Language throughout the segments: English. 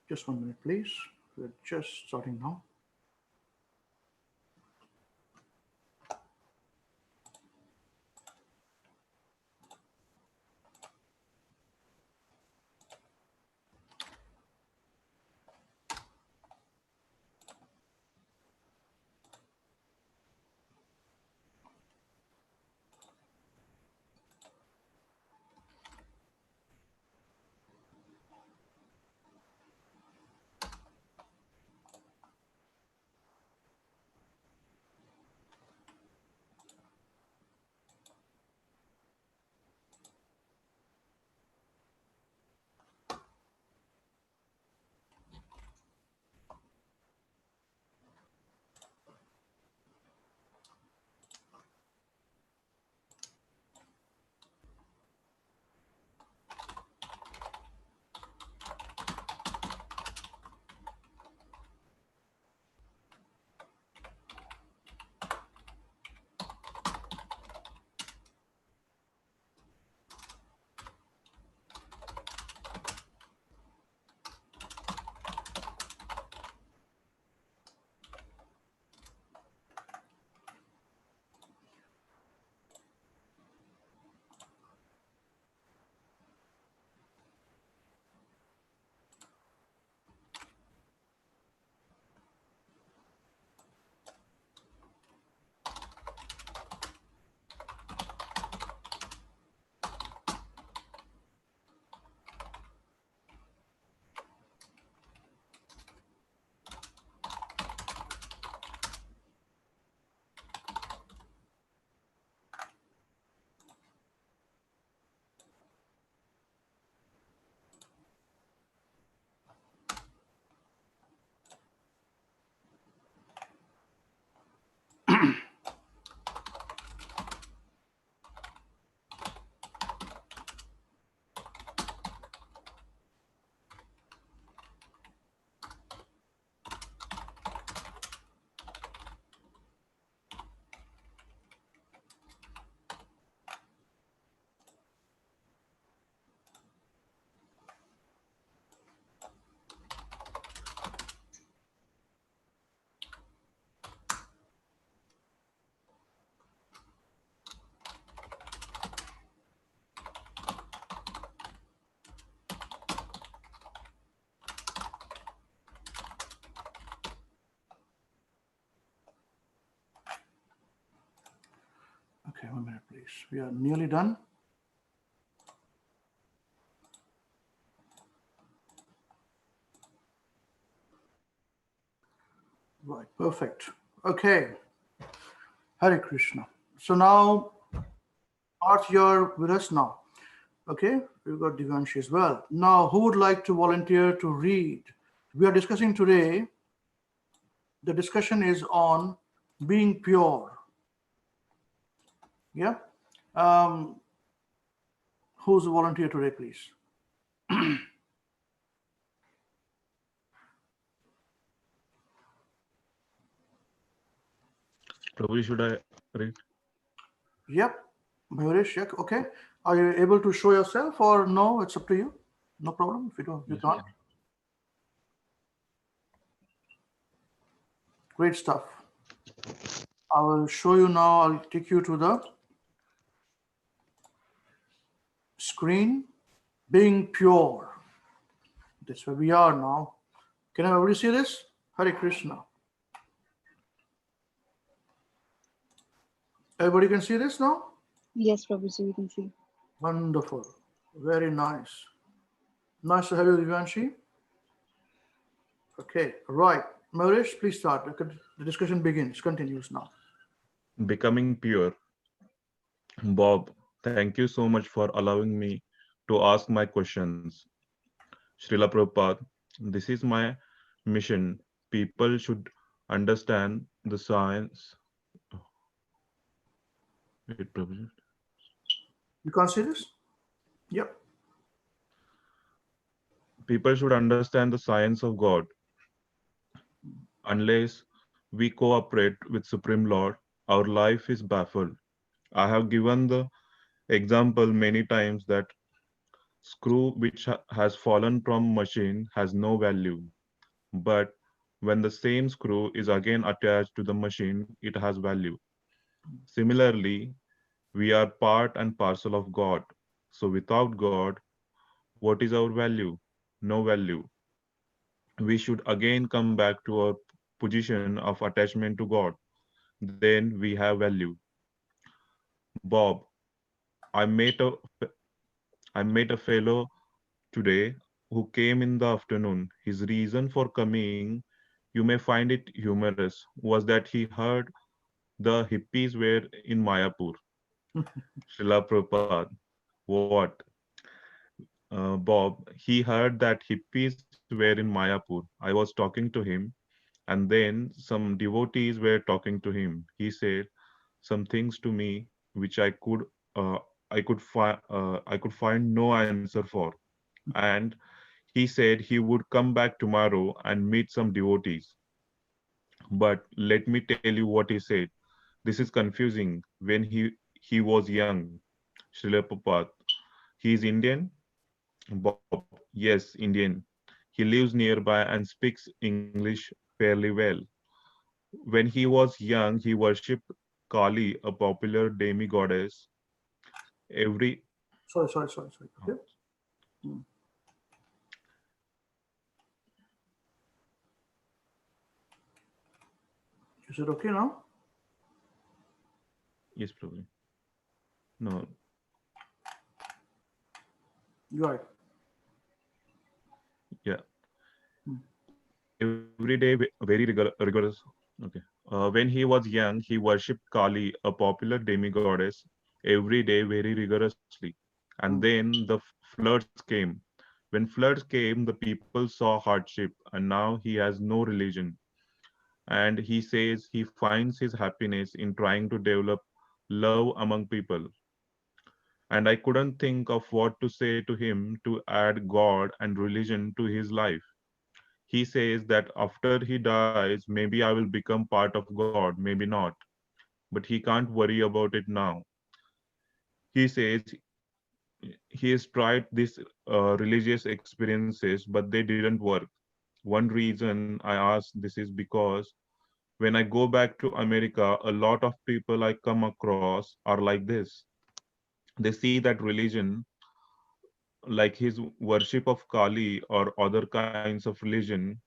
Just 1 minute, please. We're just starting now. Okay, 1 minute, please. We are nearly done. Right, perfect. Okay, Hare Krishna. So now, Art, you're with us now. Okay, we've got Divanshi as well. Now, who would like to volunteer to read? We are discussing today, the discussion is on being pure. Yeah? Who's a volunteer today, please? Probably should I read? Yep. Mayuresh, yeah, okay. Are you able to show yourself or no? It's up to you. No problem if you don't, you Yes. can't. Great stuff. I will show you now. I'll take you to the screen. Being pure. That's where we are now. Can everybody see this? Hare Krishna. Everybody can see this now? Yes, Prabhuji, we can see. Wonderful. Very nice. Nice to have you, Divanshi. Okay, right. Maurice, please start. The discussion begins, continues now. Becoming pure. Bob, thank you so much for allowing me to ask my questions. Srila Prabhupada, this is my mission. People should understand the science. Wait, Prabhuji. You can't see this? Yep. People should understand the science of God. Unless we cooperate with Supreme Lord, our life is baffled. I have given the example many times that Screw which has fallen from machine has no value, but when the same screw is again attached to the machine, it has value. Similarly, we are part and parcel of God. So without God, what is our value? No value. We should again come back to our position of attachment to God. Then we have value. Bob, I met a I met a fellow today who came in the afternoon. His reason for coming, you may find it humorous, was that he heard the hippies were in Mayapur. Srila Prabhupada. What? Bob, he heard that hippies were in Mayapur. I was talking to him, and then some devotees were talking to him. He said some things to me which uh, I could find no answer for. And he said he would come back tomorrow and meet some devotees. But let me tell you what he said. This is confusing. When he was young, Srila Prabhupada, he is Indian. Bob, yes, Indian. He lives nearby and speaks English fairly well. When he was young, he worshipped Kali, a popular demigoddess. Every Sorry. Okay. Hmm. Is it okay now? yes, probably no, Right. yeah. Hmm. Every day, very rigorous. Okay. When he was young, he worshipped Kali, a popular demigoddess, every day very rigorously. And Hmm. then the floods came. When floods came, the people saw hardship, and now he has no religion. And he says he finds his happiness in trying to develop love among people. And I couldn't think of what to say to him to add God and religion to his life. He says that after he dies, maybe I will become part of God, maybe not. But he can't worry about it now. He says he has tried these religious experiences, but they didn't work. One reason I ask this is because when I go back to America, a lot of people I come across are like this. They see that religion, like his worship of Kali or other kinds of religion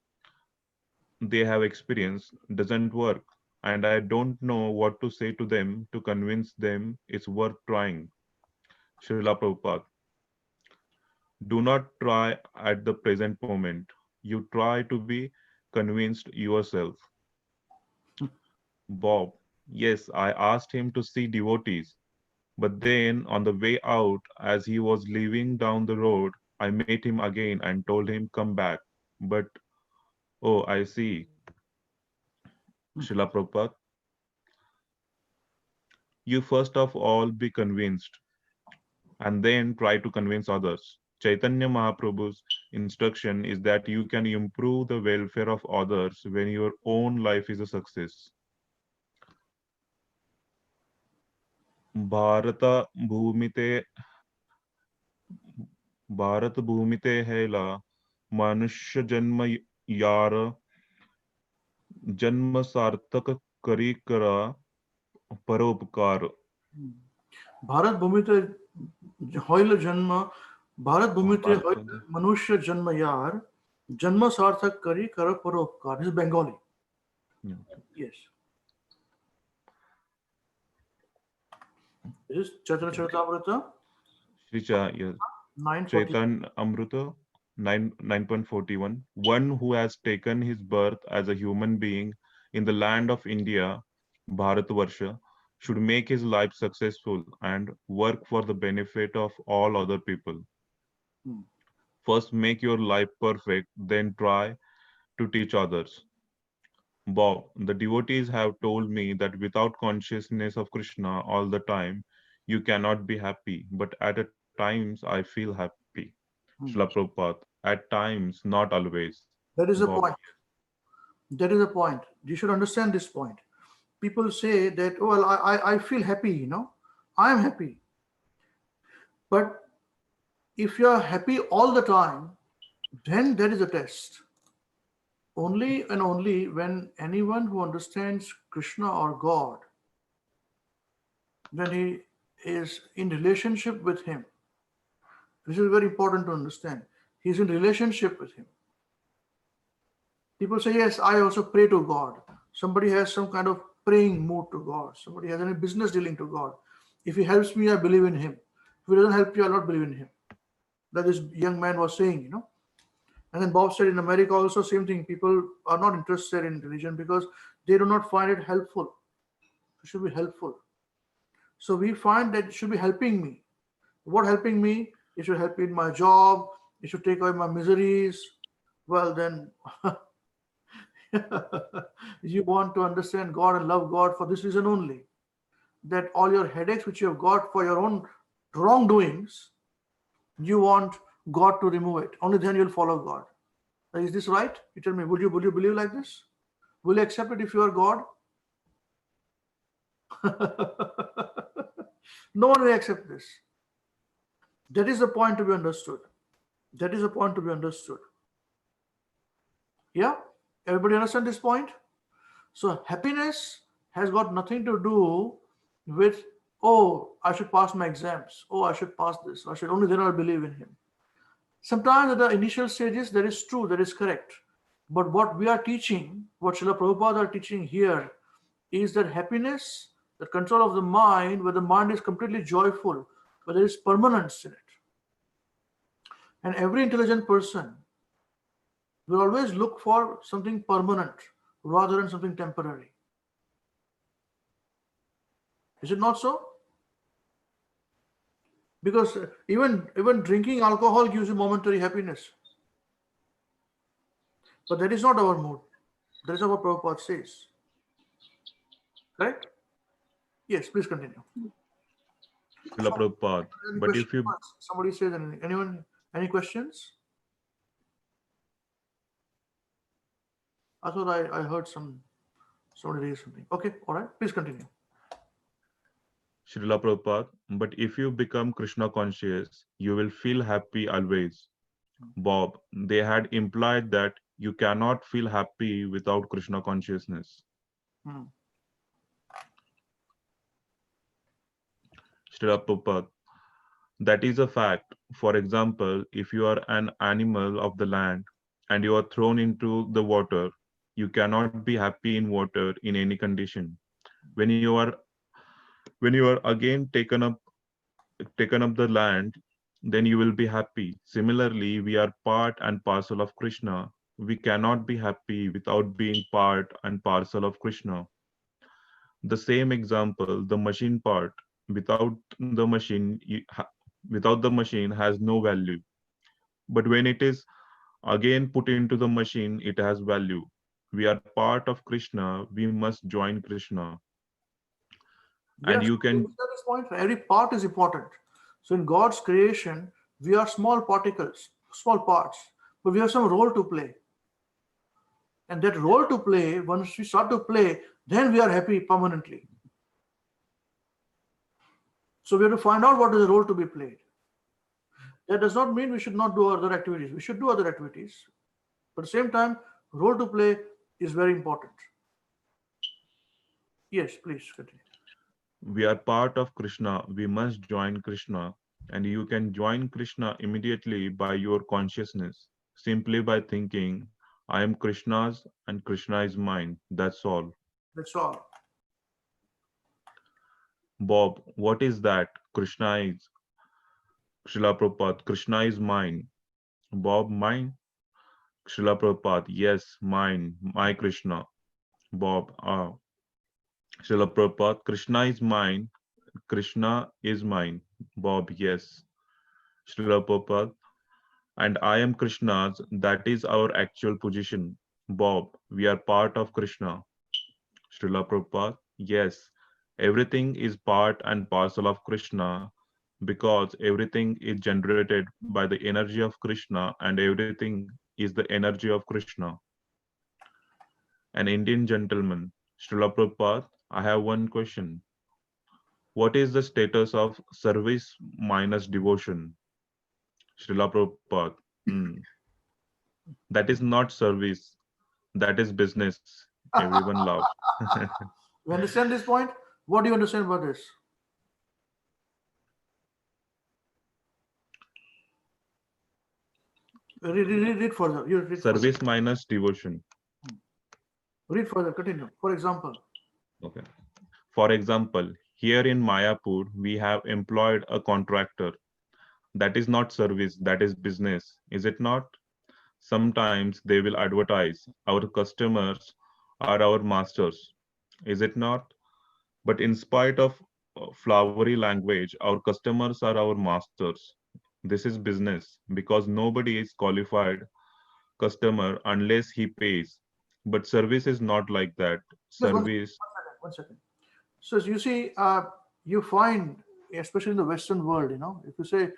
they have experienced, doesn't work. And I don't know what to say to them to convince them it's worth trying. Srila Prabhupada. Do not try at the present moment. You try to be convinced yourself. Bob. Yes, I asked him to see devotees. But then, on the way out, as he was leaving down the road, I met him again and told him, come back. But, oh, I see, Hmm. Srila Prabhupada, you first of all be convinced and then try to convince others. Chaitanya Mahaprabhu's instruction is that you can improve the welfare of others when your own life is a success. Bharat भूमिते Bharat भूमिते हैला मनुष्य जन्म यार जन्म सार्थक करी करा परोपकार. Hmm. Bharat भूमिते হইল জন্ম ভারত ভূমিতে भारत হইল মনুষ্য জন্ম ইয়ার জন্ম সার্থক করি কর পরোপকার. This is Bengali. Yes. This is Chaitanya Charitamrita Shri yes. 940. Chaitan Amrita 9.41. One who has taken his birth as a human being in the land of India, Bharatvarsha, should make his life successful and work for the benefit of all other people. Hmm. First, make your life perfect, then try to teach others. Bob, the devotees have told me that without consciousness of Krishna all the time, you cannot be happy. But at times, I feel happy. Hmm. Srila Prabhupada, at times, not always. That is the Bob, point. That is the point. You should understand this point. People say that, oh, well, I feel happy, I am happy. But if you are happy all the time, then there is a test. Only and only when anyone who understands Krishna or God, when he is in relationship with him, this is very important to understand. He's in relationship with him. People say, yes, I also pray to God. Somebody has some kind of praying mood to God. Somebody has any business dealing to God. If he helps me, I believe in him. If he doesn't help you, I'll not believe in him. That this young man was saying. And then Bob said in America also same thing. People are not interested in religion because they do not find it helpful. It should be helpful. So we find that it should be helping me. What helping me? It should help me in my job. It should take away my miseries. Well, then you want to understand God and love God for this reason only. That all your headaches which you have got for your own wrongdoings, you want God to remove it. Only then you'll follow God. Is this right? You tell me, will you believe like this? Will you accept it if you are God? No one will accept this. That is the point to be understood. That is the point to be understood. Yeah? Everybody understand this point? So happiness has got nothing to do with, oh, I should pass my exams. Oh, I should pass this. I should only then I'll believe in him. Sometimes at the initial stages, that is true, that is correct. But what we are teaching, what Srila Prabhupada are teaching here, is that happiness, the control of the mind, where the mind is completely joyful, where there is permanence in it. And every intelligent person will always look for something permanent rather than something temporary. Is it not so? Because even drinking alcohol gives you momentary happiness. But that is not our mood. That is not what Prabhupada says. Correct? Yes, please continue. Srila Prabhupada. Any But if questions? you Somebody says anything. Anyone? Any questions? I thought I heard somebody raise something. Okay, all right. Please continue. Srila Prabhupada, but if you become Krishna conscious, you will feel happy always. Bob, they had implied that you cannot feel happy without Krishna consciousness. Hmm. Srila Prabhupada, that is a fact. For example, if you are an animal of the land and you are thrown into the water, you cannot be happy in water in any condition. When you are again taken up the land, then you will be happy. Similarly, we are part and parcel of Krishna. We cannot be happy without being part and parcel of Krishna. The same example, the machine part, without the machine, without the machine has no value. But when it is again put into the machine, it has value. We are part of Krishna. We must join Krishna. And Yes, you you can understand this point. Every part is important. So in God's creation, we are small particles, small parts, but we have some role to play. And that role to play, once we start to play, then we are happy permanently. So we have to find out what is the role to be played. That does not mean we should not do other activities. We should do other activities. But at the same time, role to play is very important. Yes, please continue. we are part of Krishna. We must join Krishna. And you can join Krishna immediately by your consciousness, simply by thinking, I am Krishna's and Krishna is mine. That's all. That's all. Bob, what is that? Krishna is. Srila Prabhupada, Krishna is mine. Bob, mine? Srila Prabhupada, yes, mine, my Krishna. Bob, Srila Prabhupada, Krishna is mine. Krishna is mine. Bob, yes. Srila Prabhupada, and I am Krishna's, that is our actual position. Bob, we are part of Krishna. Srila Prabhupada, yes, everything is part and parcel of Krishna because everything is generated by the energy of Krishna and everything is the energy of Krishna. An Indian gentleman, Srila Prabhupada, I have one question. What is the status of service minus devotion? Srila Prabhupada. That is not service. That is business. Everyone love. You understand this point? What do you understand about this? Read further. You read Service further. minus devotion. Read further. Continue. For example. Okay. For example, here in Mayapur, we have employed a contractor. That is not service, that is business, is it not? Sometimes they will advertise, our customers are our masters, is it not? But in spite of flowery language, our customers are our masters. This is business because nobody is qualified customer unless he pays. But service is not like that. Just Service, one second. So as you see, you find, especially in the Western world, if you say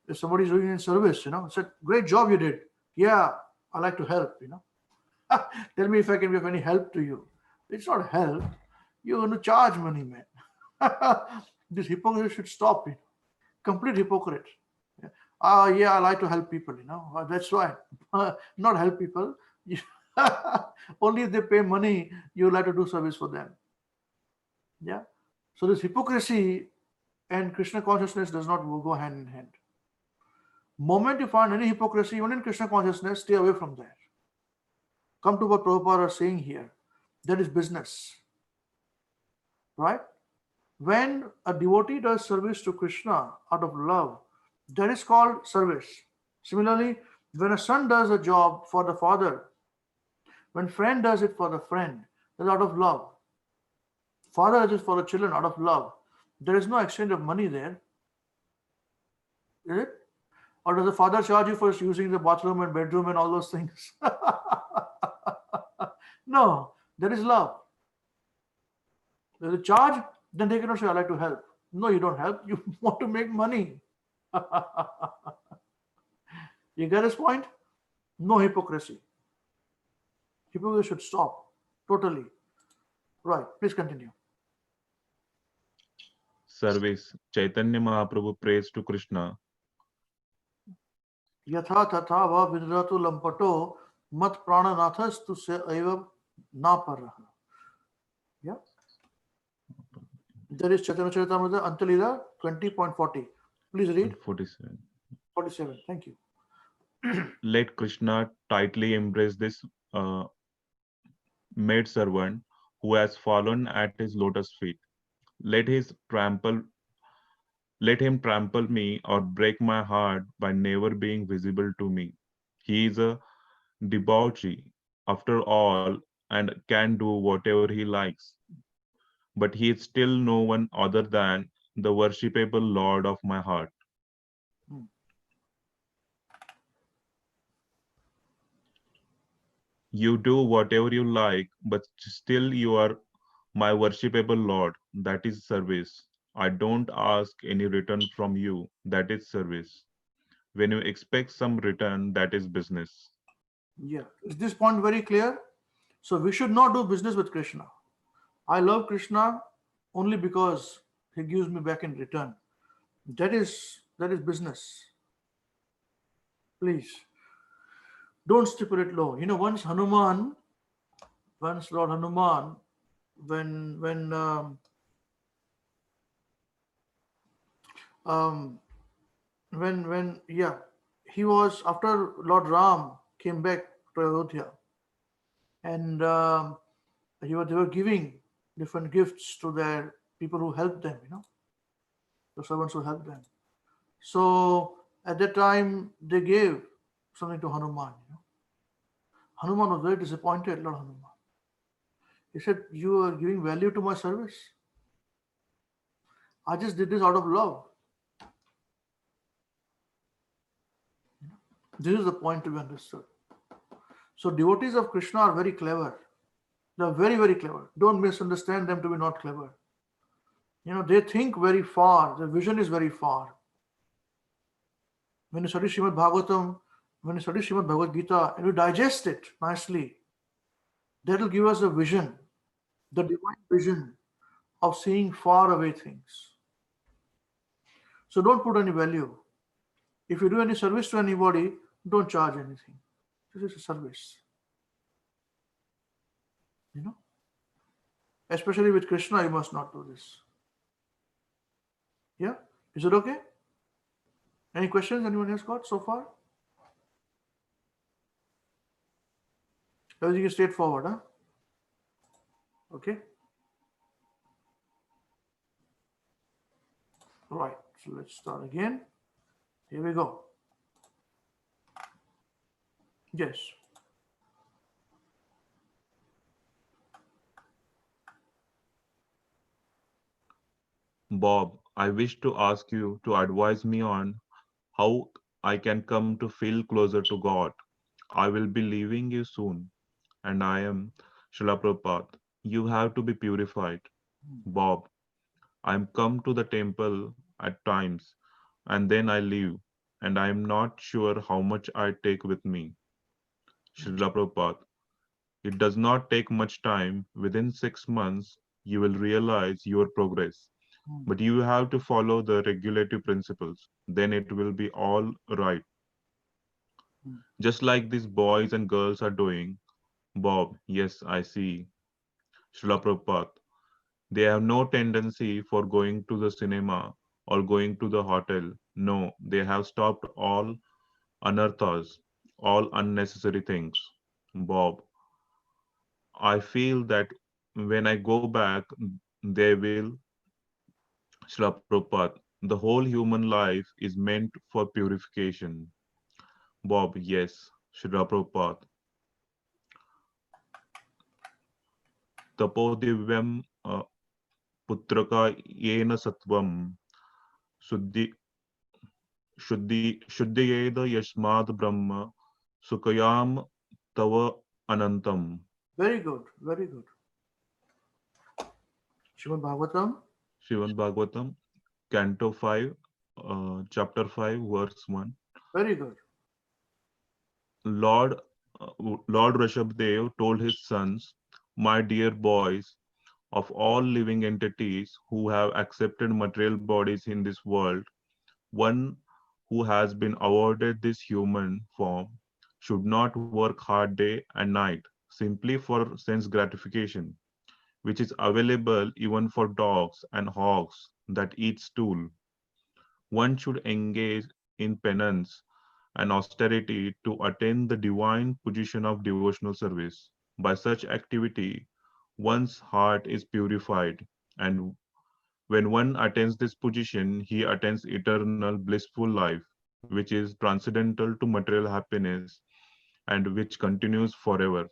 if somebody's doing in service, it's a great job you did. Yeah, I like to help. Tell me if I can be of any help to you. It's not help. You're going to charge money, man. This hypocrisy should stop. Complete hypocrite. Yeah, I like to help people. That's why. Not help people. Only if they pay money, you like to do service for them. Yeah. So this hypocrisy and Krishna consciousness does not go hand in hand. Moment you find any hypocrisy, even in Krishna consciousness, stay away from that. Come to what Prabhupada is saying here. That is business. Right? When a devotee does service to Krishna out of love, that is called service. Similarly, when a son does a job for the father, when friend does it for the friend, that's out of love. Father does it for the children out of love. There is no exchange of money there. Is it? Or does the father charge you for using the bathroom and bedroom and all those things? No, there is love. There's a charge, then they cannot say, I like to help. No, you don't help. You want to make money. You get this point? No hypocrisy. Hypocrisy should stop totally. Right. Please continue. service. Chaitanya Mahaprabhu prays to Krishna. Yatha tatha va vidratu lampato mat prananathas tu se eva na parah. Yeah. There is Chaitanya Charitamrita Antalila 20.40. Please read. 47. 47. Thank you. Let Krishna tightly embrace this maid servant who has fallen at his lotus feet. Let let him trample me or break my heart by never being visible to me. He is a debauchee, after all, and can do whatever he likes. But he is still no one other than the worshipable Lord of my heart. You do whatever you like, but still you are my worshipable Lord. That is service. I don't ask any return from you. That is service. When you expect some return, that is business. Yeah. Is this point very clear? So we should not do business with Krishna. I love Krishna only because he gives me back in return. That is business. Please don't stipulate low. Once Lord Hanuman, when he was after Lord Ram came back to Ayodhya, and they were giving different gifts to their people who helped them, the servants who helped them. So at that time they gave something to Hanuman. Hanuman was very disappointed, Lord Hanuman. He said, "You are giving value to my service. I just did this out of love." This is the point to be understood. So devotees of Krishna are very clever. They are very, very clever. Don't misunderstand them to be not clever. They think very far. Their vision is very far. When you study Srimad Bhagavatam, when you study Srimad Bhagavad Gita, and you digest it nicely, that will give us a vision, the divine vision of seeing far away things. So don't put any value If you do any service to anybody, don't charge anything. This is a service. You know, especially with Krishna, you must not do this. Yeah, is it okay? Any questions anyone has got so far? Everything is straightforward, huh? Okay. Right. So let's start again. Here we go. Yes. Bob, I wish to ask you to advise me on how I can come to feel closer to God. I will be leaving you soon, and I am Srila Prabhupada. You have to be purified. Bob, I'm come to the temple at times, and then I leave, and I am not sure how much I take with me. Srila Prabhupada, it does not take much time. Within 6 months, you will realize your progress. But you have to follow the regulative principles. Then it will be all right. Just like these boys and girls are doing. Bob, yes, I see. Srila Prabhupada, they have no tendency for going to the cinema or going to the hotel. No, they have stopped all anarthas, all unnecessary things. Bob, I feel that when I go back, they will. Srila Prabhupada, the whole human life is meant for purification. Bob, yes. Srila Prabhupada, तपोदिव्यम पुत्रका येन सत्वम शुद्धि शुद्धि शुद्धियेद यस्माद् ब्रह्म सुखयाम तव अनंतम. Very good. Very good. Srimad Bhagavatam. Srimad Bhagavatam, Canto 5, Chapter 5, Verse 1. Very good. Lord, Lord Rishabdev told his sons, "My dear boys, of all living entities who have accepted material bodies in this world, one who has been awarded this human form should not work hard day and night simply for sense gratification, which is available even for dogs and hogs that eat stool. One should engage in penance and austerity to attain the divine position of devotional service. By such activity, one's heart is purified, and when one attains this position, he attains eternal blissful life, which is transcendental to material happiness and which continues forever."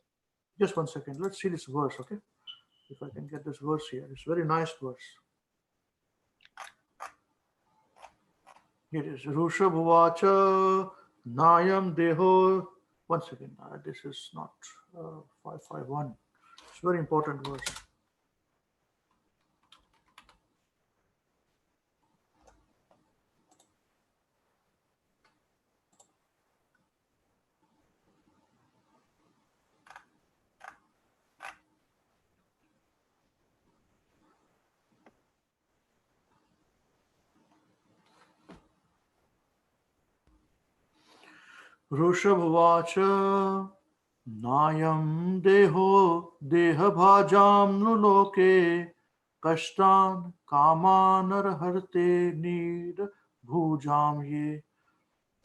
Just one second. Let's see this verse, okay? If I can get this verse here. It's a very nice verse. Here it is. Rusha Bhuvacha Nayam Deho. One second. This is not 551. It's a very important verse. Rushabhavacha Nayam Deho Dehabhajam Nuloke Kashtan Kamanar Harte Nid Bhujam Ye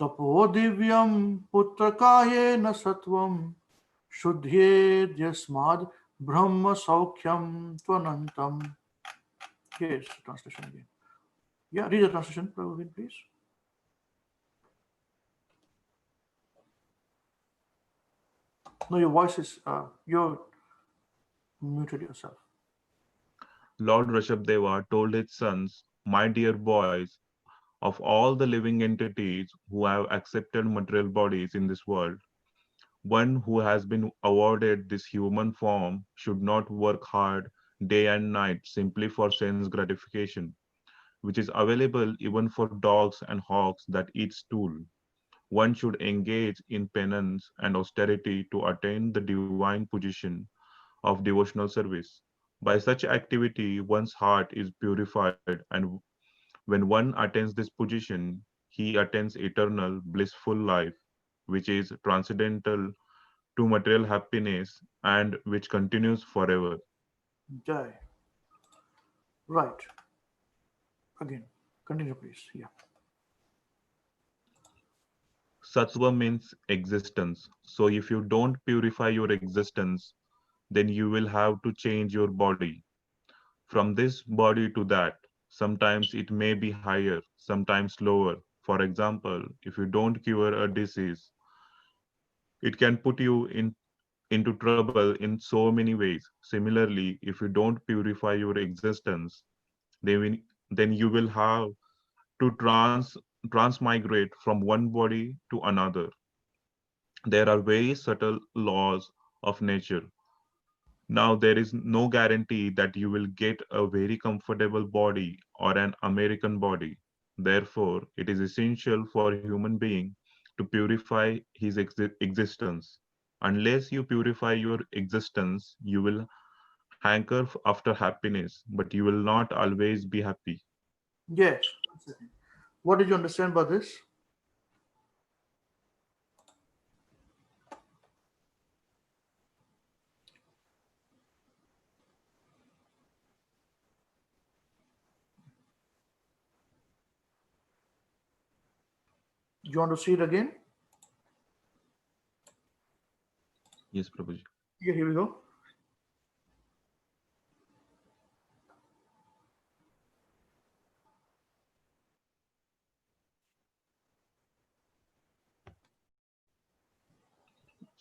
Tapo Divyam Putrakaye Nasatvam Shuddhyed Yasmad Brahma Saukhyam Tvanantam. Here's the translation again. Yeah, read the translation, Prabhupada, please. No, your voice is, you're muted yourself. Lord Rishabdeva told his sons, "My dear boys, of all the living entities who have accepted material bodies in this world, one who has been awarded this human form should not work hard day and night simply for sense gratification, which is available even for dogs and hogs that eat stool. One should engage in penance and austerity to attain the divine position of devotional service. By such activity, one's heart is purified, and when one attains this position, he he attains eternal, blissful life, which is transcendental to material happiness and which continues forever. Jai. Right. Again, continue, please. Yeah. Sattva means existence. So if you don't purify your existence, then you will have to change your body from this body to that. Sometimes it may be higher, sometimes lower. For example, if you don't cure a disease, it can put you into trouble in so many ways. Similarly, if you don't purify your existence, then you will have to transmigrate from one body to another. There are very subtle laws of nature. Now, there is no guarantee that you will get a very comfortable body or an American body. Therefore, it is essential for a human being to purify his existence. Unless you purify your existence, you will hanker after happiness, but you will not always be happy. Yes. What did you understand by this? Do you want to see it again? Yes, Prabhuji. Yeah, here we go.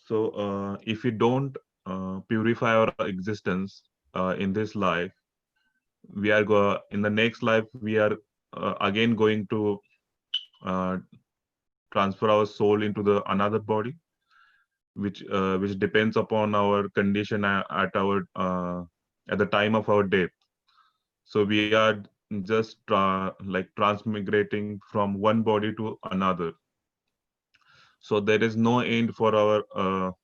So, if we don't purify our existence in this life, in the next life we are again going to uh, transfer our soul into the another body, which depends upon our condition at the time of our death. So we are just like transmigrating from one body to another. So there is no end for our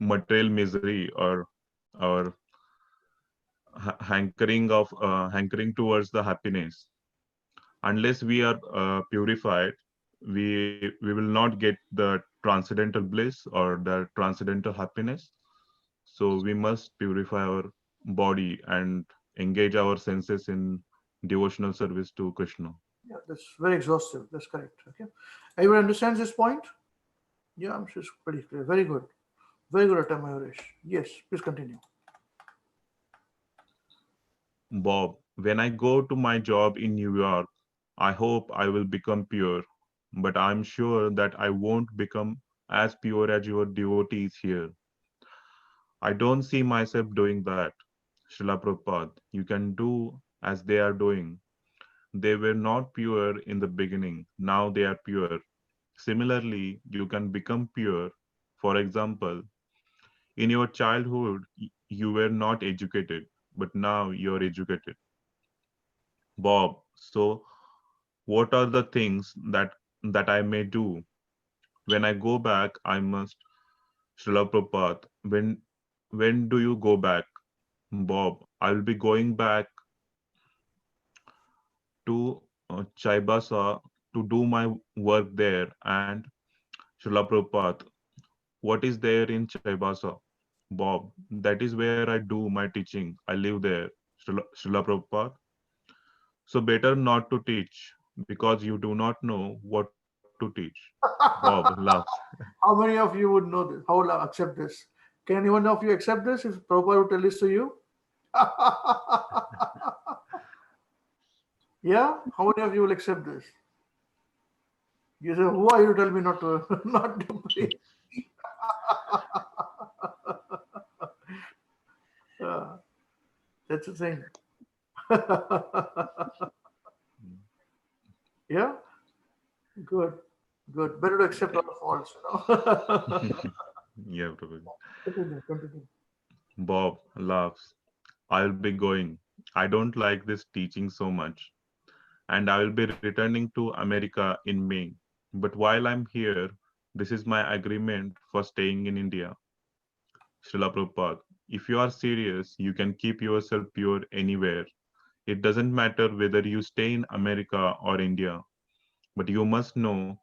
material misery or our hankering towards the happiness. Unless we are purified, we will not get the transcendental bliss or the transcendental happiness. So we must purify our body and engage our senses in devotional service to Krishna. Yeah, that's very exhaustive. That's correct. Okay. Everyone understands this point? Yeah, I'm sure it's pretty clear. Very good. Very good attempt, Mayuresh. Yes, please continue. Bob, when I go to my job in New York, I hope I will become pure, but I'm sure that I won't become as pure as your devotees here. I don't see myself doing that. Srila Prabhupada, you can do as they are doing. They were not pure in the beginning, now they are pure. Similarly, you can become pure. For example, in your childhood, you were not educated, but now you're educated. Bob, so what are the things that I may do? When I go back, I must. Srila Prabhupada, when do you go back? Bob, I'll be going back to Chaibasa to do my work there. And Srila Prabhupada, what is there in Chaibasa? Bob, that is where I do my teaching. I live there. Srila Prabhupada. So better not to teach because you do not know what to teach. Bob laughs. How many of you would know this? How will I accept this? Can anyone of you accept this if Prabhupada would tell this to you? Yeah? How many of you will accept this? You say, who are you to tell me not to not to pray? Uh, that's the thing. Yeah? Good. Good. Better to accept our faults, Yeah, Prabhupada. Continue, continue. Bob laughs. I'll be going. I don't like this teaching so much, and I will be returning to America in May. But while I'm here, this is my agreement for staying in India. Srila Prabhupada, if you are serious, you can keep yourself pure anywhere. It doesn't matter whether you stay in America or India. but you must know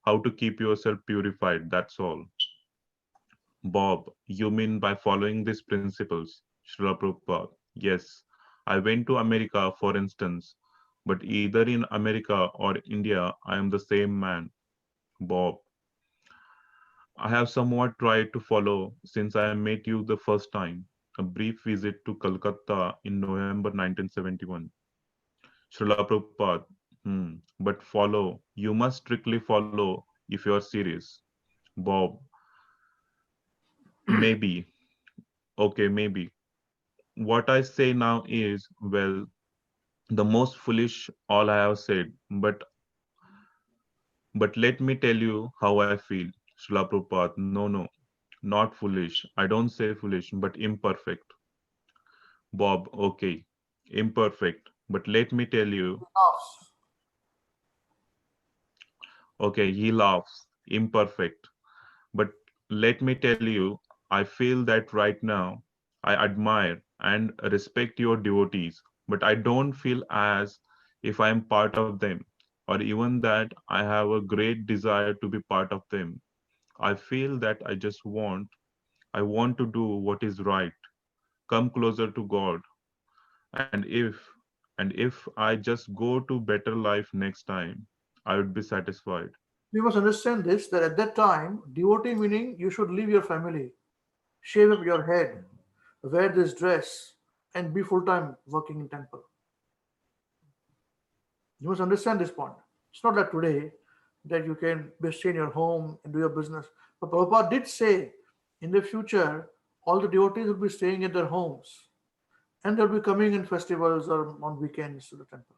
how to keep yourself purified. That's all. Bob, you mean by following these principles? Srila Prabhupada. Yes, I went to America, for instance, but either in America or India, I am the same man. Bob, I have somewhat tried to follow since I met you the first time. A brief visit to Calcutta in November 1971. Srila Prabhupada, but follow. You must strictly follow if you are serious. Bob, maybe. Okay, maybe. What I say now is, well, the most foolish all I have said, but let me tell you how I feel. Srila Prabhupada, no, no, not foolish. I don't say foolish, but imperfect. Bob, okay, imperfect. But let me tell you, Laughs. okay, he laughs, imperfect. But let me tell you, I feel that right now. I admire and respect your devotees, but I don't feel as if I am part of them, or even that I have a great desire to be part of them. I feel that I want to do what is right, come closer to God, and if I just go to better life next time, I would be satisfied. You must understand this that at that time, devotee meaning you should leave your family, shave up your head, wear this dress, and be full time working in temple. You must understand this point. It's not that today that you can stay in your home and do your business. But Prabhupada did say in the future, all the devotees will be staying at their homes and they'll be coming in festivals or on weekends to the temple.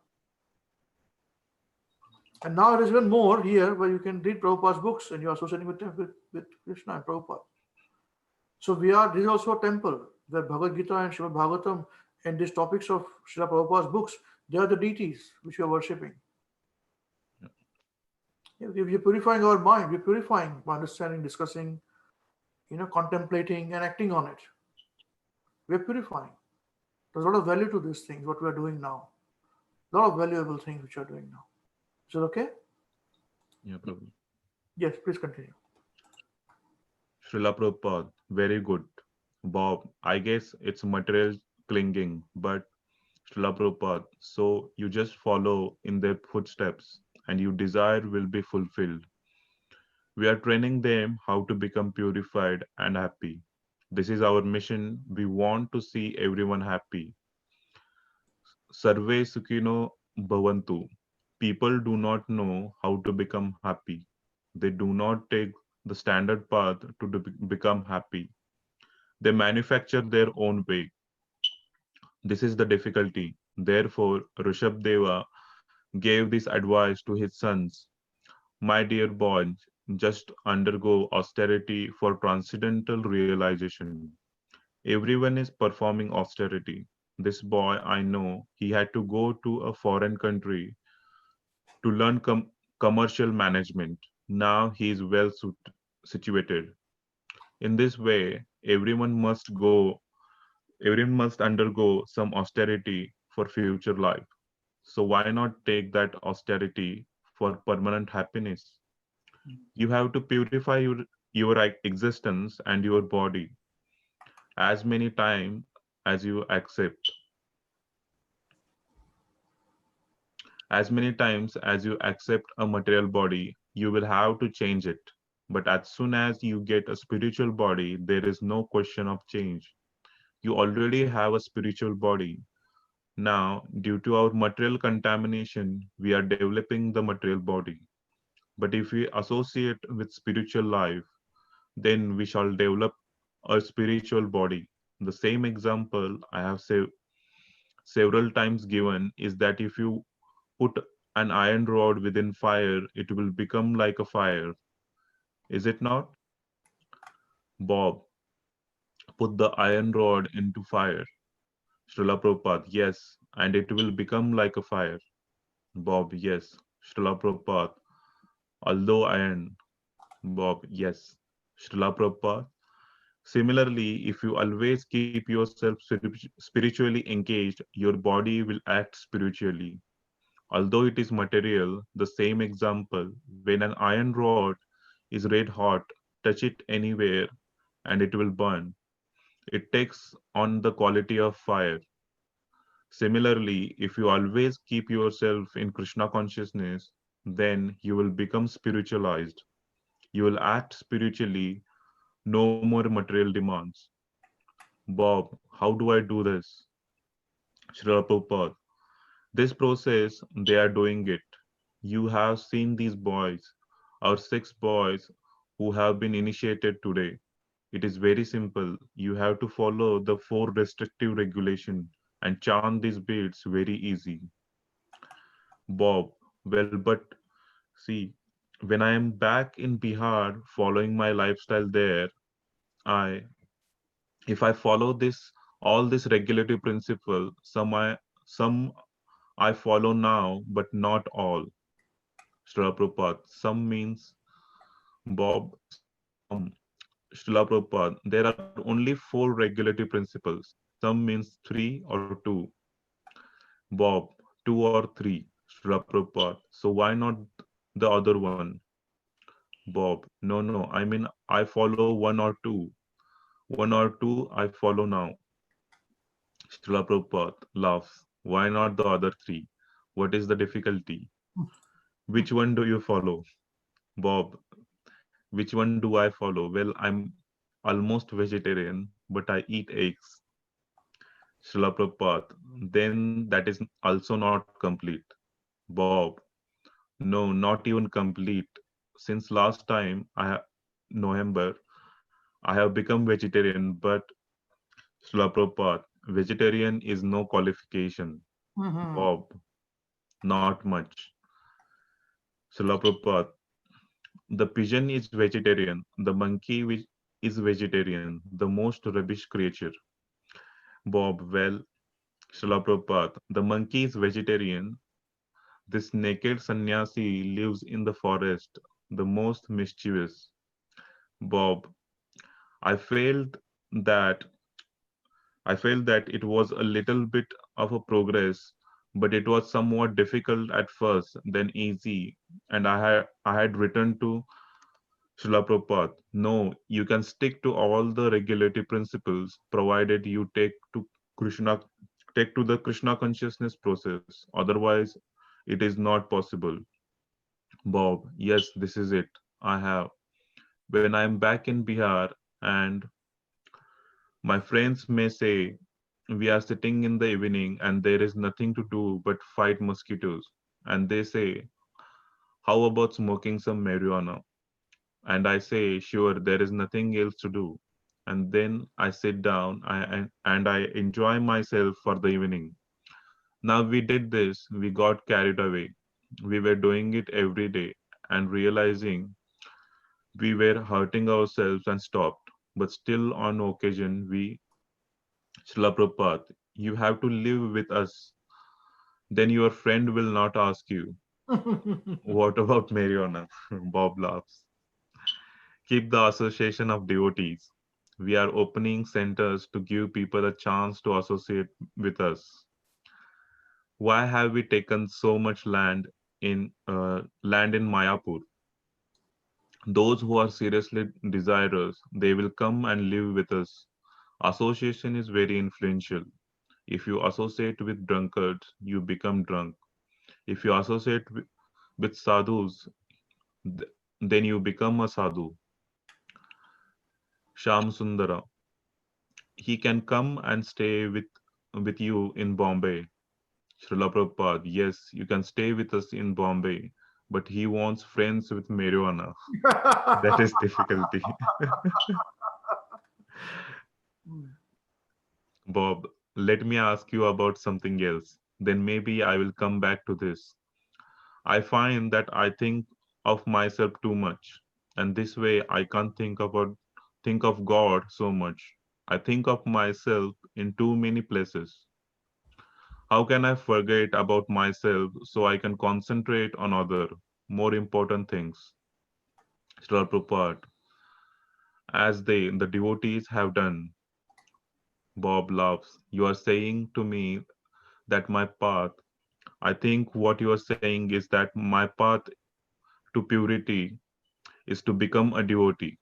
And now it is even more here where you can read Prabhupada's books and you're associating with Krishna and Prabhupada. So this is also a temple where Bhagavad Gita and Srimad Bhagavatam and these topics of Srila Prabhupada's books, they are the deities which we are worshipping. If we're purifying our mind, we're purifying by understanding, discussing, contemplating and acting on it. We're purifying. There's a lot of value to these things, what we are doing now. A lot of valuable things which we are doing now. Is it okay? Yeah, Prabhu. Yes, please continue. Srila Prabhupada, very good. Bob, I guess it's material clinging, but Srila Prabhupada, so you just follow in their footsteps and your desire will be fulfilled. We are training them how to become purified and happy. This is our mission. We want to see everyone happy. Sarve Sukhino Bhavantu. People do not know how to become happy. They do not take the standard path to become happy. They manufacture their own way. This is the difficulty. Therefore, Rishabdeva gave this advice to his sons. My dear boys, just undergo austerity for transcendental realization. Everyone is performing austerity. This boy, I know, he had to go to a foreign country to learn commercial management. Now he is well situated. In this way, everyone must undergo some austerity for future life. So why not take that austerity for permanent happiness? You have to purify your existence and your body as many times as you accept. As many times as you accept a material body, you will have to change it. But as soon as you get a spiritual body, there is no question of change. You already have a spiritual body. Now, due to our material contamination, we are developing the material body. But if we associate with spiritual life, then we shall develop a spiritual body. The same example I have several times given is that if you put an iron rod within fire, it will become like a fire. Is it not? Bob, put the iron rod into fire. Srila Prabhupada, yes, and it will become like a fire. Bob, yes. Srila Prabhupada, although iron. Bob, yes. Srila Prabhupada, similarly, if you always keep yourself spiritually engaged, your body will act spiritually. Although it is material, the same example, when an iron rod is red hot, touch it anywhere and it will burn. It takes on the quality of fire. Similarly, if you always keep yourself in Krishna consciousness, then you will become spiritualized. You will act spiritually, no more material demands. Bob, how do I do this? Srila Prabhupada, this process, they are doing it. You have seen these boys, our 6 boys who have been initiated today. It is very simple. You have to follow the 4 restrictive regulation and chant these beads very easy. Bob, well, but see, when I am back in Bihar following my lifestyle there, I if I follow this all this regulatory principle, some I follow now, but not all. Srila Prabhupada, some means Bob, some. Srila Prabhupada, there are only 4 regulatory principles. Some means 3 or 2. Bob, 2 or 3. Srila Prabhupada, so why not the other one? Bob, no, I mean I follow 1 or 2. 1 or 2 I follow now. Srila Prabhupada laughs. Why not the other 3? What is the difficulty? Which one do you follow? Bob, which one do I follow? Well, I'm almost vegetarian, but I eat eggs. Srila Prabhupada, then that is also not complete. Bob, no, not even complete. Since last time, November, I have become vegetarian, but Srila Prabhupada, vegetarian is no qualification. Mhm. Bob, not much. Srila Prabhupada, the pigeon is vegetarian, the monkey which is vegetarian, the most rubbish creature. Bob, well, Srila Prabhupada, the monkey is vegetarian. This naked sannyasi lives in the forest, the most mischievous. Bob, I felt that I felt that it was a little bit of a progress, but it was somewhat difficult at first, then easy, and I had written to Srila Prabhupada, no, you can stick to all the regulatory principles provided you Krishna take to the Krishna consciousness process. Otherwise, it is not possible. Bob, yes, this is it. I have. When I am back in Bihar and my friends may say, we are sitting in the evening and there is nothing to do but fight mosquitoes. And they say, how about smoking some marijuana? And I say, sure, there is nothing else to do. And then I sit down and I enjoy myself for the evening. Now we did this, we got carried away. We were doing it every day and realizing we were hurting ourselves and stopped. But still, on occasion, Srila Prabhupada, you have to live with us. Then your friend will not ask you, what about marijuana? Bob laughs. Keep the association of devotees. We are opening centers to give people a chance to associate with us. Why have we taken so much land in Mayapur? Those who are seriously desirous, they will come and live with us. Association is very influential. If you associate with drunkards, you become drunk. If you associate with sadhus, th- then you become a sadhu. Sham Sundara, he can come and stay with you in Bombay. Srila Prabhupada, yes, you can stay with us in Bombay, but he wants friends with marijuana. That is difficulty. Bob, let me ask you about something else. Then maybe I will come back to this. I find that I think of myself too much, and this way I can't think of God so much. I think of myself in too many places. How can I forget about myself so I can concentrate on other, more important things? Srila Prabhupada, as the devotees, have done. Bob laughs. You are saying to me that my path, I think what you are saying is that my path to purity is to become a devotee.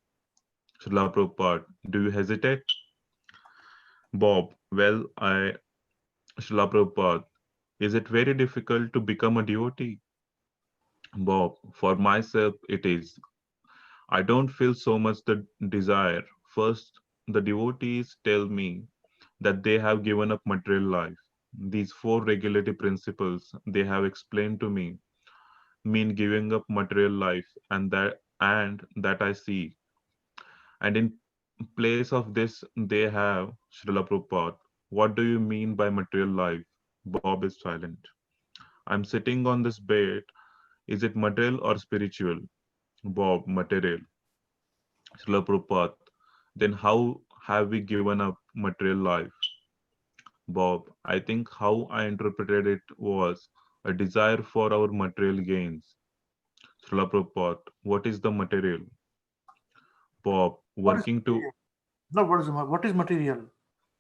Srila Prabhupada, do you hesitate? Bob, well, Srila Prabhupada, is it very difficult to become a devotee? Bob, for myself, it is. I don't feel so much the desire. First, the devotees tell me that they have given up material life. These four regulative principles they have explained to me mean giving up material life, and that I see. And in place of this, they have Srila Prabhupada. What do you mean by material life? Bob is silent. I'm sitting on this bed. Is it material or spiritual? Bob, material. Srila Prabhupada. Then how have we given up material life? Bob, I think how I interpreted it was a desire for our material gains. Srila Prabhupada, what is the material? Bob, What is working to material? No, what is material?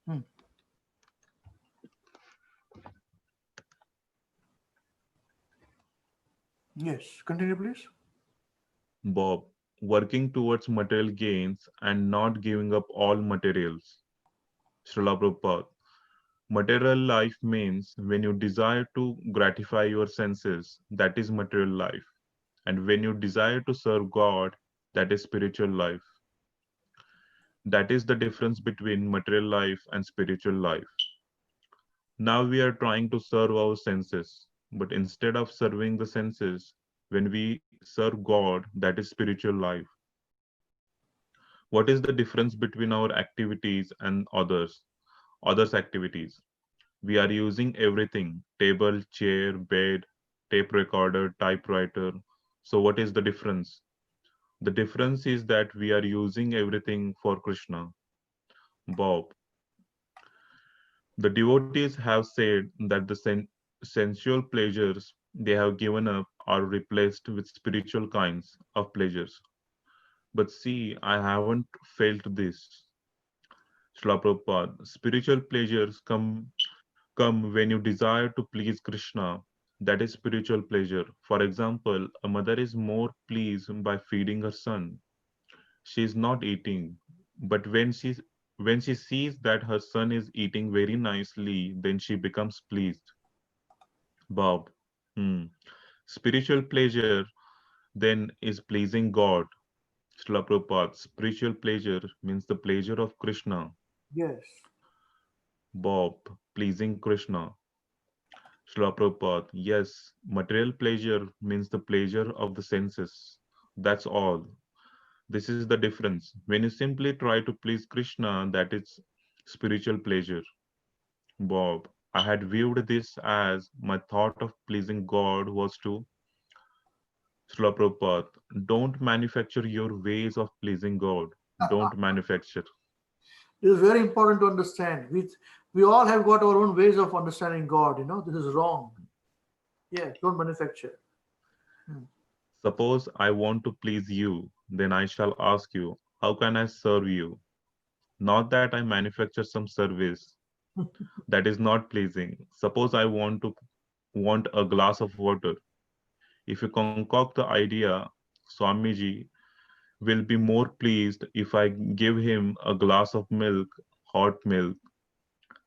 Hmm. Yes, continue, please. Bob, working towards material gains and not giving up all materials. Srila Prabhupada, material life means when you desire to gratify your senses, that is material life. And when you desire to serve God, that is spiritual life. That is the difference between material life and spiritual life. Now we are trying to serve our senses, but instead of serving the senses, when we serve God, that is spiritual life. What is the difference between our activities and others' activities? We are using everything: table, chair, bed, tape recorder, typewriter. So, what is the difference? The difference is that we are using everything for Krishna. Bob, the devotees have said that the sensual pleasures they have given up are replaced with spiritual kinds of pleasures. But see, I haven't felt this. Srila Prabhupada, spiritual pleasures come when you desire to please Krishna. That is spiritual pleasure. For example, a mother is more pleased by feeding her son. She is not eating, but when she sees that her son is eating very nicely, then she becomes pleased. Bob, hmm. Spiritual pleasure then is pleasing God. Srila Prabhupada, spiritual pleasure means the pleasure of Krishna. Yes. Bob, pleasing Krishna. Srila Prabhupada, yes, material pleasure means the pleasure of the senses. That's all. This is the difference. When you simply try to please Krishna, that is spiritual pleasure. Bob, I had viewed this as my thought of pleasing God was to Srila Prabhupada, don't manufacture your ways of pleasing God. Don't manufacture. It is very important to understand. We all have got our own ways of understanding God. This is wrong. Yeah, don't manufacture. Hmm. Suppose I want to please you, then I shall ask you, how can I serve you? Not that I manufacture some service that is not pleasing. Suppose I want a glass of water. If you concoct the idea, Swamiji will be more pleased if I give him a glass of milk, hot milk,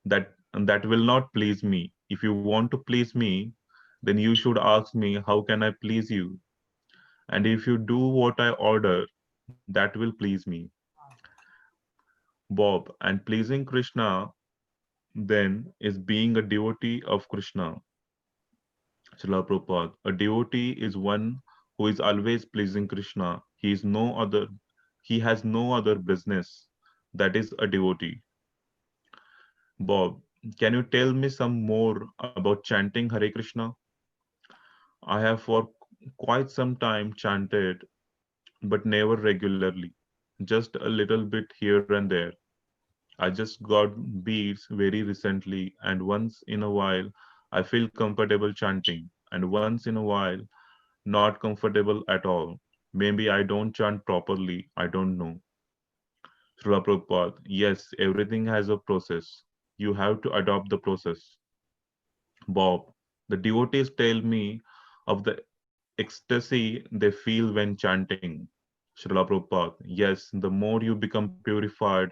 that will not please me. If you want to please me, then you should ask me, how can I please you? And if you do what I order, that will please me. Bob, and pleasing Krishna then is being a devotee of Krishna. Srila Prabhupada, a devotee is one who is always pleasing Krishna. He has no other business. That is a devotee. Bob, can you tell me some more about chanting Hare Krishna? I have for quite some time chanted, but never regularly. Just a little bit here and there. I just got beads very recently, and once in a while I feel comfortable chanting, and once in a while not comfortable at all. Maybe I don't chant properly, I don't know. Srila Prabhupada, yes, everything has a process. You have to adopt the process. Bob, The devotees tell me of the ecstasy they feel when chanting. Srila Prabhupada, yes, the more you become purified,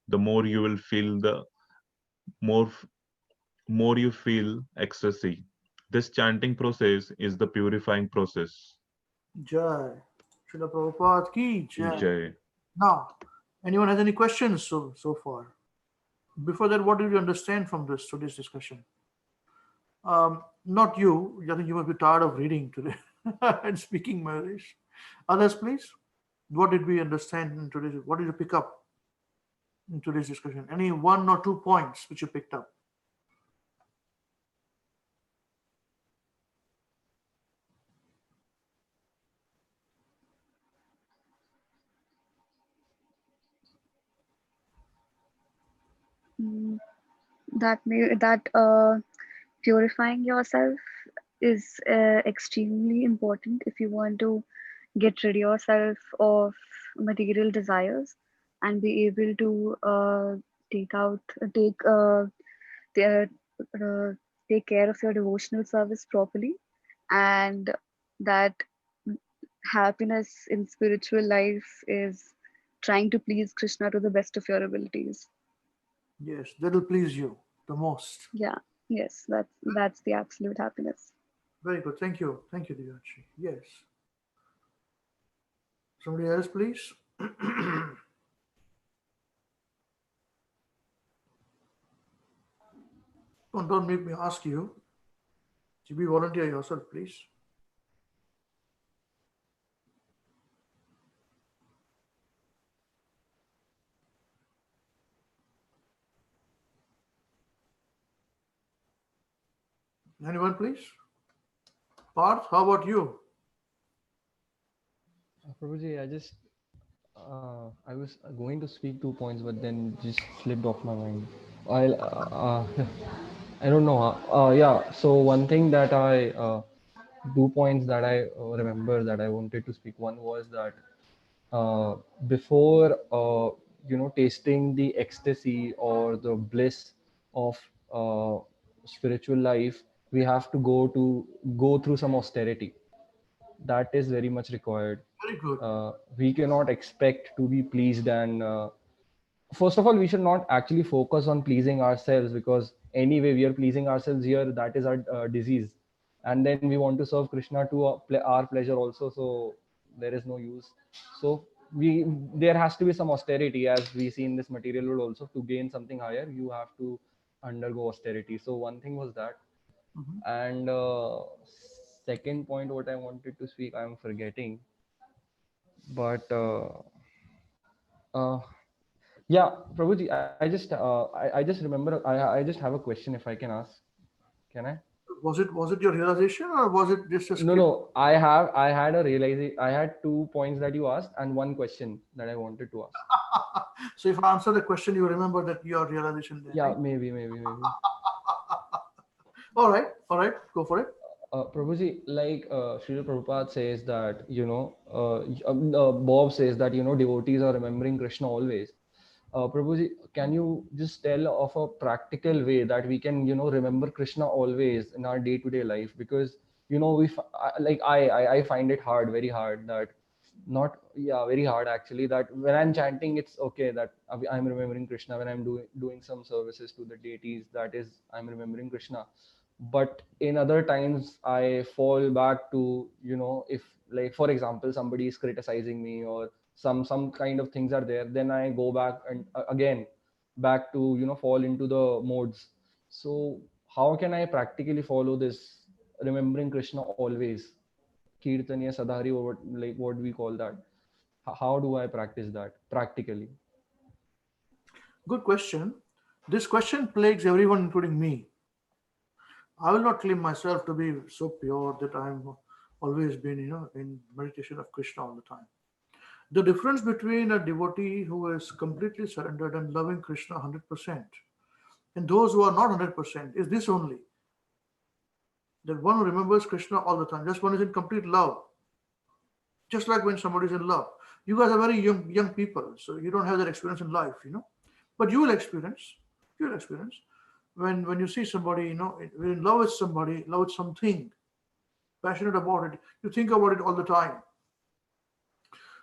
the more you will feel the more more you feel ecstasy. This chanting process is the purifying process. Jai. Srila Prabhupada ki Jai. Jai. Now, anyone has any questions so far? Before that, what did you understand from today's discussion? Not you. I think you must be tired of reading today and speaking Maharish. Others, please. What did we understand in today's? What did you pick up in today's discussion? Any one or two points which you picked up? Mm, that purifying yourself is extremely important if you want to get rid yourself of material desires and be able to take out take their, uh, take care of your devotional service properly, and that happiness in spiritual life is trying to please Krishna to the best of your abilities. Yes, that will please you the most. Yeah, yes, that's the absolute happiness. Very good. Thank you. Thank you, Divanshi. Yes. Somebody else, please. Don't make me ask you. GB, volunteer yourself, please. Anyone, please? Parth, how about you? Prabhuji, I was going to speak 2 points, but then just slipped off my mind. I'll, I don't know. Yeah. So one thing that 2 points that I remember that I wanted to speak. One was that uh, before tasting the ecstasy or the bliss of uh, spiritual life, we have to go through some austerity. That is very much required. Very good. We cannot expect to be pleased, and first of all, we should not actually focus on pleasing ourselves, because anyway we are pleasing ourselves here. That is our disease, and then we want to serve Krishna to our pleasure also, so there is no use. So we there has to be some austerity, as we see in this material world also. To gain something higher, you have to undergo austerity. So one thing was that. Mhm. And second point what I wanted to speak, I'm forgetting. But uh, yeah, Prabhuji, I just remember, I just have a question, if I can ask. Can I? Was it your realization or was it just a No, skill? no. I had a realization. I had 2 points that you asked and one question that I wanted to ask. So if I answer the question, you remember that your realization there, Yeah, right? maybe. All right, go for it. Prabhuji, like Srila Prabhupada says that, Bob says that, devotees are remembering Krishna always. Prabhuji, can you just tell of a practical way that we can, remember Krishna always in our day-to-day life? Because, I find it hard, very hard, that not, yeah, very hard actually, that when I'm chanting, it's okay that I'm remembering Krishna. When I'm doing some services to the deities, that is, I'm remembering Krishna. But in other times I fall back to, if, like, for example, somebody is criticizing me, or some kind of things are there, then I go back and again back to, fall into the modes. So how can I practically follow this remembering Krishna always, kirtaniya sadhari, or what we call that? How do I practice that practically? Good question. This question plagues everyone, including me. I will not claim myself to be so pure that I'm always been, in meditation of Krishna all the time. The difference between a devotee who is completely surrendered and loving Krishna 100% and those who are not 100% is this only, that one who remembers Krishna all the time, just one is in complete love, just like when somebody is in love. You guys are very young people, so you don't have that experience in life, but you will experience. when you see somebody, you're in love with somebody, love with something, passionate about it, you think about it all the time.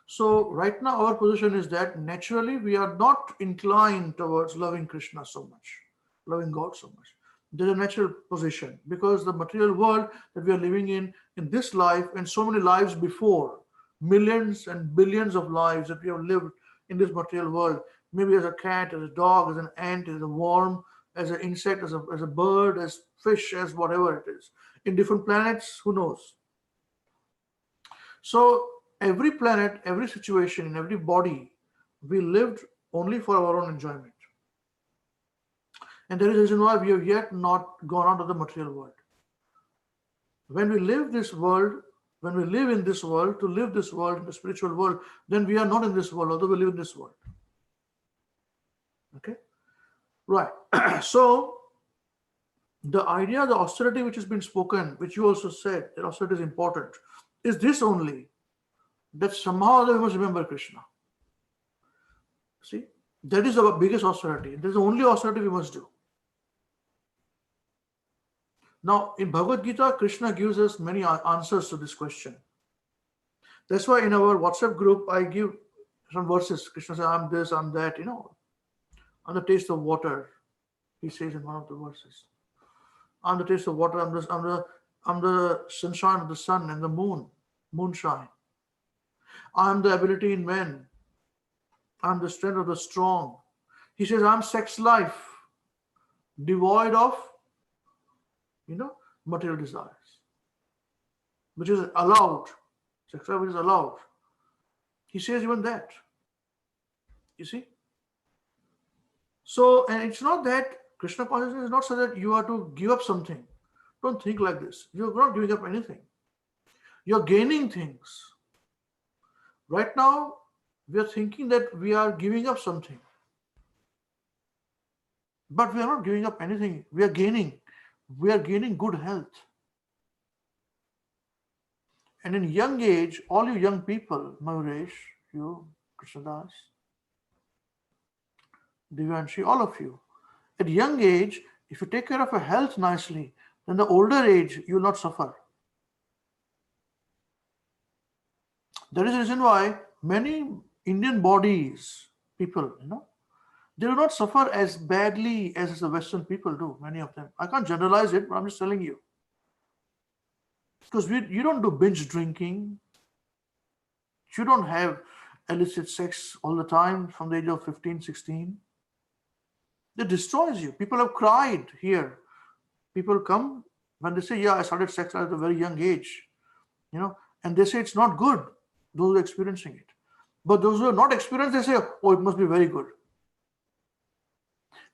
So right now our position is that naturally we are not inclined towards loving Krishna so much, loving God so much. There's a natural position because the material world that we are living in this life and so many lives before, millions and billions of lives that we have lived in this material world, maybe as a cat, as a dog, as an ant, as a worm, as an insect, as a bird, as fish, as whatever it is, in different planets, who knows? So every planet, every situation, in every body, we lived only for our own enjoyment. And there is a reason why we have yet not gone out of the material world. When we live this world, when we live in this world, to live this world, in the spiritual world, then we are not in this world, although we live in this world. Okay? Right. So the idea, the austerity which has been spoken, which you also said, that austerity is important, is this only, that somehow we must remember Krishna. See, that is our biggest austerity. That is the only austerity we must do. Now, in Bhagavad Gita, Krishna gives us many answers to this question. That's why in our WhatsApp group, I give some verses. Krishna says, I'm this, I'm that, I'm the taste of water, he says in one of the verses. I'm the taste of water, I'm the sunshine of the sun and the moon, moonshine. I'm the ability in men. I'm the strength of the strong. He says, I'm sex life, devoid of, material desires, which is allowed. Sex life is allowed. He says even that. You see? So, and it's not that Krishna consciousness is not so that you are to give up something. Don't think like this. You're not giving up anything. You're gaining things. Right now, we are thinking that we are giving up something. But we are not giving up anything. We are gaining. We are gaining good health. And in young age, all you young people, Mahesh, you, Krishnadas, Divyanshi, all of you, at young age, if you take care of your health nicely, then the older age, you will not suffer. That is the reason why many Indian bodies, people, they do not suffer as badly as the Western people do, many of them. I can't generalize it, but I'm just telling you. Because you don't do binge drinking. You don't have illicit sex all the time from the age of 15, 16. It destroys you. People have cried here. People come when they say, yeah, I started sex at a very young age, and they say it's not good, those who are experiencing it. But those who are not experienced, they say, oh, it must be very good.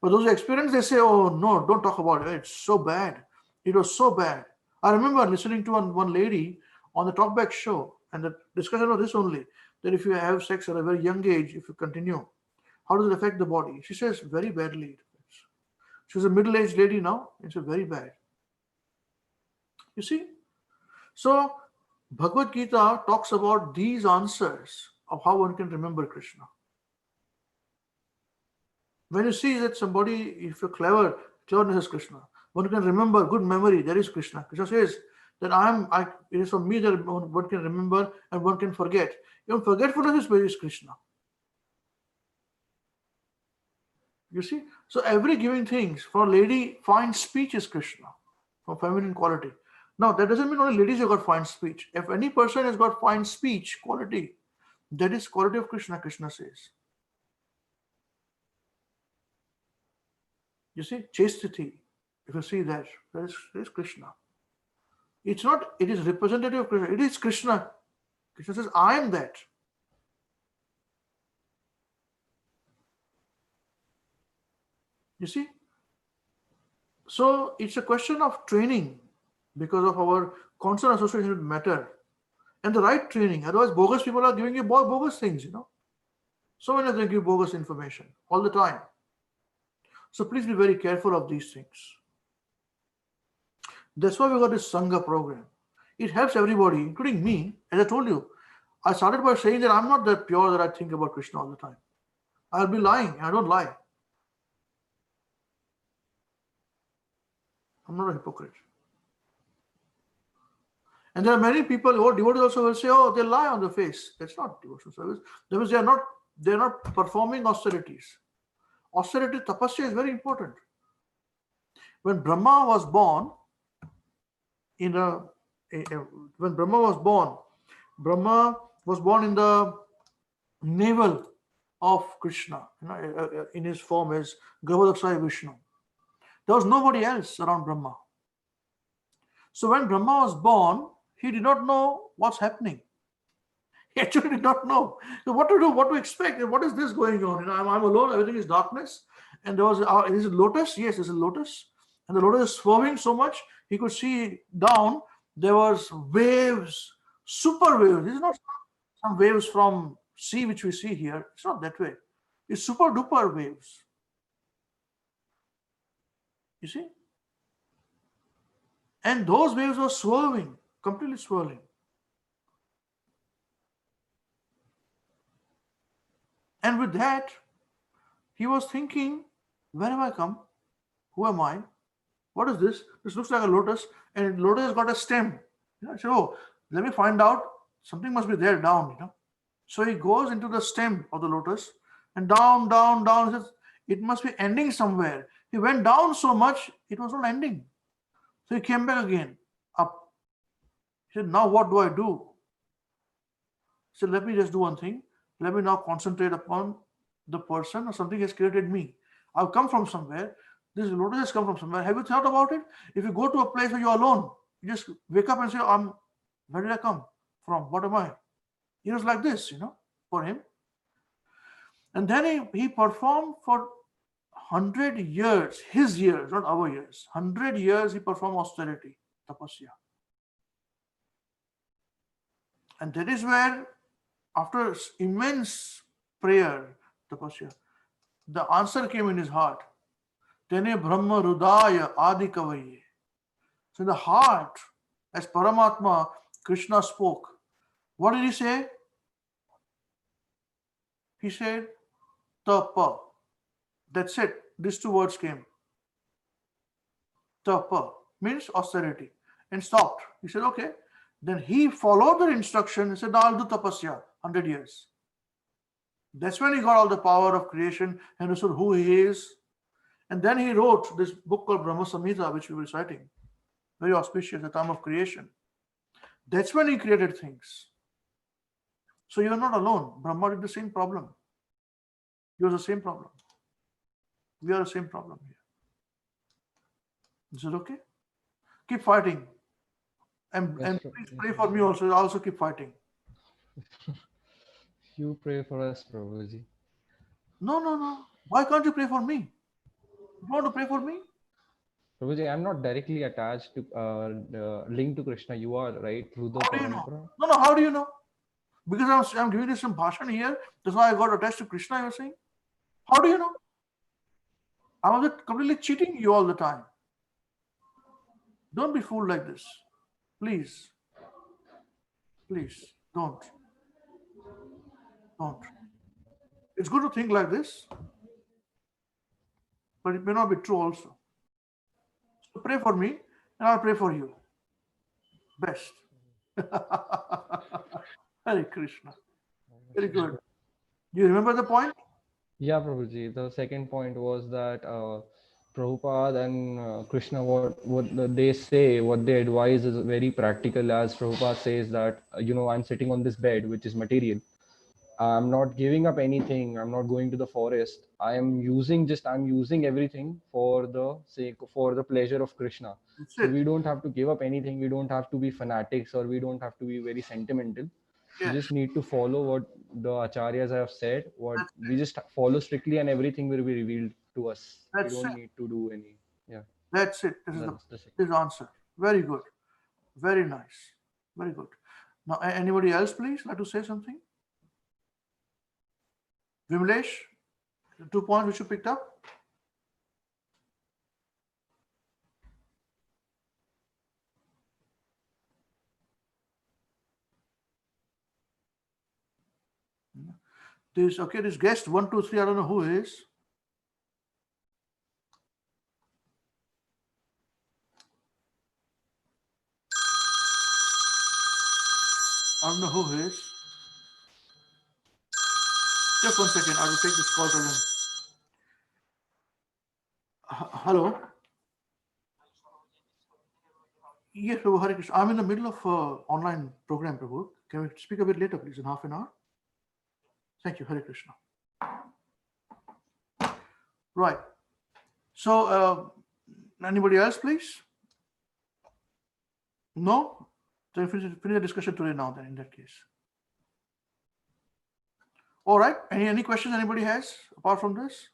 But those who experience, they say, oh, no, don't talk about it. It's so bad. It was so bad. I remember listening to one lady on the Talkback show, and the discussion was this only, that if you have sex at a very young age, if you continue, how does it affect the body? She says, very badly. She's a middle-aged lady now. It's very bad. You see? So, Bhagavad Gita talks about these answers of how one can remember Krishna. When you see that somebody, if you're cleverness is Krishna. One can remember, good memory, there is Krishna. Krishna says that it is from me that one can remember and one can forget. Even forgetfulness is Krishna. You see? So every giving things, for a lady, fine speech is Krishna, for feminine quality. Now, that doesn't mean only ladies have got fine speech. If any person has got fine speech quality, that is quality of Krishna, Krishna says. You see, chastity, if you see that is Krishna. It's not, it is representative of Krishna. It is Krishna. Krishna says, I am that. You see? So it's a question of training because of our constant association with matter and the right training. Otherwise, bogus people are giving you bogus things, So many of them give bogus information all the time. So please be very careful of these things. That's why we got this Sangha program. It helps everybody, including me. As I told you, I started by saying that I'm not that pure that I think about Krishna all the time. I'll be lying. I don't lie. I'm not a hypocrite. And there are many people who are devotees also will say, oh, they lie on the face. That's not devotional service. That means they're not performing austerities. Austerity, tapasya is very important. When Brahma was born, when Brahma was born in the navel of Krishna, in his form as Garbhodakshaya Vishnu. There was nobody else around Brahma. So when Brahma was born, he did not know what's happening. He actually did not know. So what to do, what to expect, what is this going on? I'm alone, everything is darkness. And there was is it lotus? Yes, there's a lotus. And the lotus is swerving so much, he could see down, there was waves, super waves. This is not some waves from sea which we see here. It's not that way. It's super duper waves. You see? And those waves were swirling, completely swirling. And with that, he was thinking, where have I come? Who am I? What is this? This looks like a lotus, and lotus has got a stem. So, oh, let me find out. Something must be there down, So he goes into the stem of the lotus, and down, down, down. He says, it must be ending somewhere. He went down so much, it was not ending. So he came back again, up. He said, now what do I do? He said, let me just do one thing. Let me now concentrate upon the person, or something has created me. I've come from somewhere. This lotus has come from somewhere. Have you thought about it? If you go to a place where you're alone, you just wake up and say, where did I come from? What am I? It was like this, for him. And then he performed for 100 years, his years, not our years. 100 years he performed austerity, tapasya. And that is where, after immense prayer, tapasya, the answer came in his heart. Tene Brahma Rudaya Adi Kavaye. So in the heart, as Paramatma, Krishna spoke, what did he say? He said, Tapa. That's it. These two words came. Tapa means austerity. And stopped. He said, okay. Then he followed the instruction and said, now I'll do tapasya, 100 years. That's when he got all the power of creation and understood who he is. And then he wrote this book called Brahma Samhita, which we were reciting. Very auspicious, the time of creation. That's when he created things. So you are not alone. Brahma did the same problem. You are the same problem. We are the same problem here. Is it okay? Keep fighting. And please pray for me also. I also keep fighting. You pray for us, Prabhuji. No. Why can't you pray for me? You want to pray for me? Prabhuji, I'm not directly attached to linked to Krishna. You are, right? Through the How do you parampara. know? No, how do you know? Because I'm giving you some bhashan here. That's why I got attached to Krishna, you're saying? How do you know? I was completely cheating you all the time. Don't be fooled like this. Please. Please, don't. Don't. It's good to think like this, but it may not be true also. So pray for me, and I'll pray for you. Best. Hare Krishna. Very good. Do you remember the point? Yeah, Prabhuji. The second point was that Prabhupada and Krishna, what they say, what they advise is very practical. As Prabhupada says that, I'm sitting on this bed, which is material. I'm not giving up anything. I'm not going to the forest. I'm using everything for the pleasure of Krishna. So we don't have to give up anything. We don't have to be fanatics, or we don't have to be very sentimental. Yes. We just need to follow what the acharyas have said. We just follow strictly, and everything will be revealed to us. We don't need to do any. Yeah. That's it. This is his answer. Very good. Very nice. Very good. Now, anybody else, please, like to say something? Vimlesh, 2 points which you picked up? This guest 1, 2, 3, I don't know who is. who is. Just 1 second. I will take this call. Hello. Yes, Prabhu. Hare Krishna. I'm in the middle of online program, Prabhu. Can we speak a bit later, please, in half an hour? Thank you. Hare Krishna. Right. So, anybody else, please? No? Then finish the discussion today now, then, in that case. All right. Any questions anybody has apart from this?